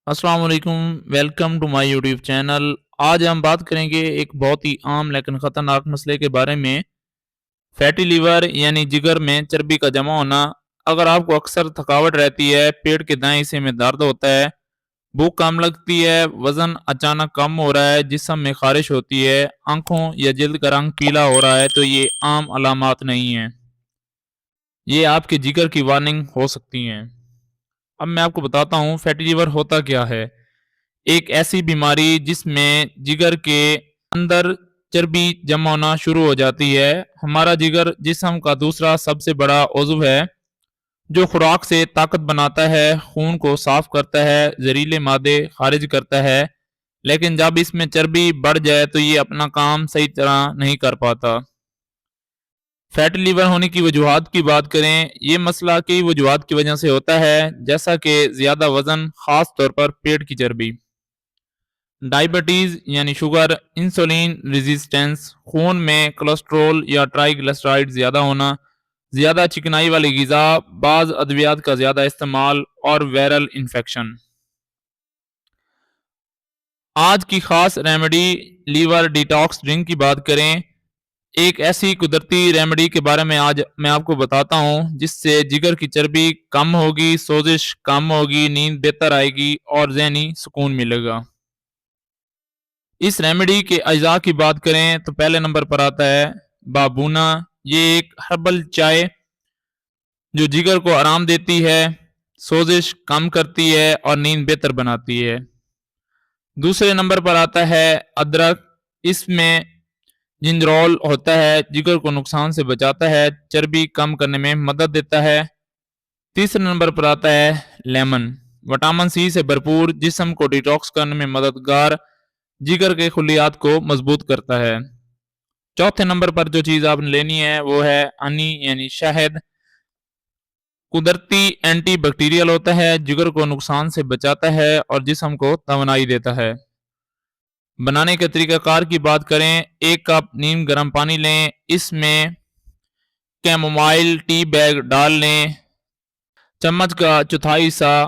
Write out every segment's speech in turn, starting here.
अस्सलाम वालेकुम, welcome to my YouTube channel. आज हम बात करेंगे एक बहुत ही आम लेकिन ख़तरनाक मसले के बारे में, फैटी लीवर यानी जिगर में चर्बी का जमा होना। अगर आपको अक्सर थकावट रहती है, पेट के दाएं हिस्से में दर्द होता है, भूख कम लगती है, वज़न अचानक कम हो रहा है, जिस्म में ख़ारिश होती है, आँखों या जल्द का रंग पीला हो रहा है, तो ये आम अलामात नहीं हैं। ये आपके जिगर की वार्निंग हो सकती हैं। अब मैं आपको बताता हूँ फैटी लीवर होता क्या है। एक ऐसी बीमारी जिसमें जिगर के अंदर चर्बी जमा होना शुरू हो जाती है। हमारा जिगर जिस्म का दूसरा सबसे बड़ा उज़्व है, जो खुराक से ताकत बनाता है, खून को साफ करता है, जहरीले मादे खारिज करता है। लेकिन जब इसमें चर्बी बढ़ जाए तो ये अपना काम सही तरह नहीं कर पाता। फैटी लीवर होने की वजूहात की बात करें, ये मसला कई वजूहात की वजह से होता है, जैसा कि ज़्यादा वज़न, ख़ास तौर पर पेट की चर्बी, डायबिटीज़ यानी शुगर, इंसुलिन रेजिस्टेंस, खून में कोलेस्ट्रॉल या ट्राइग्लिसराइड ज़्यादा होना, ज़्यादा चिकनाई वाली ग़िज़ा, बाज़ अद्वियात का ज़्यादा इस्तेमाल और वायरल इन्फेक्शन। आज की ख़ास रेमेडी लीवर डिटॉक्स ड्रिंक की बात करें। एक ऐसी कुदरती रेमेडी के बारे में आज मैं आपको बताता हूँ, जिससे जिगर की चर्बी कम होगी, सोजिश कम होगी, नींद बेहतर आएगी और ज़हनी सुकून मिलेगा। इस रेमेडी के अज्जा की बात करें तो पहले नंबर पर आता है बाबूना। ये एक हर्बल चाय जो जिगर को आराम देती है, सोजिश कम करती है और नींद बेहतर बनाती है। दूसरे नंबर पर आता है अदरक। इसमें जिंजरोल होता है, जिगर को नुकसान से बचाता है, चर्बी कम करने में मदद देता है। तीसरे नंबर पर आता है लेमन, विटामिन सी से भरपूर, जिस्म को डिटॉक्स करने में मददगार, जिगर के खुलियात को मजबूत करता है। चौथे नंबर पर जो चीज़ आपने लेनी है वो है हनी यानी शहद। कुदरती एंटी बैक्टीरियल होता है, जिगर को नुकसान से बचाता है और जिस्म को तवानाई देता है। बनाने के तरीक़ाकार की बात करें, एक कप नीम गर्म पानी लें, इसमें कैमोमाइल टी बैग डाल लें, चम्मच का चौथाई हिस्सा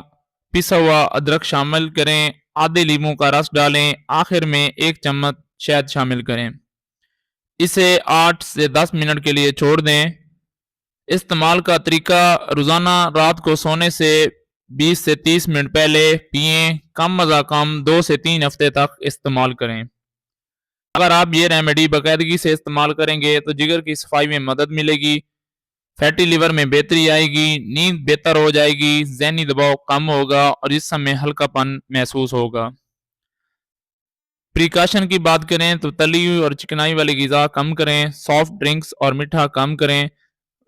पिसा हुआ अदरक शामिल करें, आधे लीमू का रस डालें, आखिर में एक चम्मच शहद शामिल करें। इसे 8 से 10 मिनट के लिए छोड़ दें। इस्तेमाल का तरीका, रोज़ाना रात को सोने से 20 से 30 मिनट पहले पिएं, कम अज़ कम 2 से 3 हफ्ते तक इस्तेमाल करें। अगर आप ये रेमेडी बाकायदगी से इस्तेमाल करेंगे तो जिगर की सफाई में मदद मिलेगी, फैटी लिवर में बेहतरी आएगी, नींद बेहतर हो जाएगी, ज़हनी दबाव कम होगा और जिस्म में हल्कापन महसूस होगा। प्रिकॉशन की बात करें तो तली हुई और चिकनाई वाली ग़िज़ा कम करें, सॉफ्ट ड्रिंक्स और मीठा कम करें,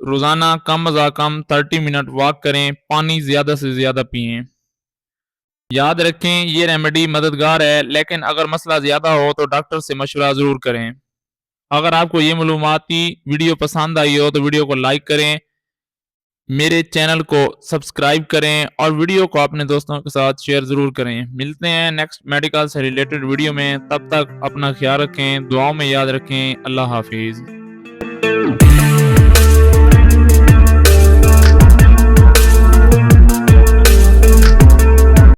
रोज़ाना कम अज़ कम 30 मिनट वॉक करें, पानी ज़्यादा से ज़्यादा पिएं। याद रखें ये रेमेडी मददगार है, लेकिन अगर मसला ज़्यादा हो तो डॉक्टर से मशवरा ज़रूर करें। अगर आपको ये मालूमाती वीडियो पसंद आई हो तो वीडियो को लाइक करें, मेरे चैनल को सब्सक्राइब करें और वीडियो को अपने दोस्तों के साथ शेयर ज़रूर करें। मिलते हैं नेक्स्ट मेडिकल से रिलेटेड वीडियो में, तब तक अपना ख्याल रखें, दुआओं में याद रखें। अल्लाह हाफिज़।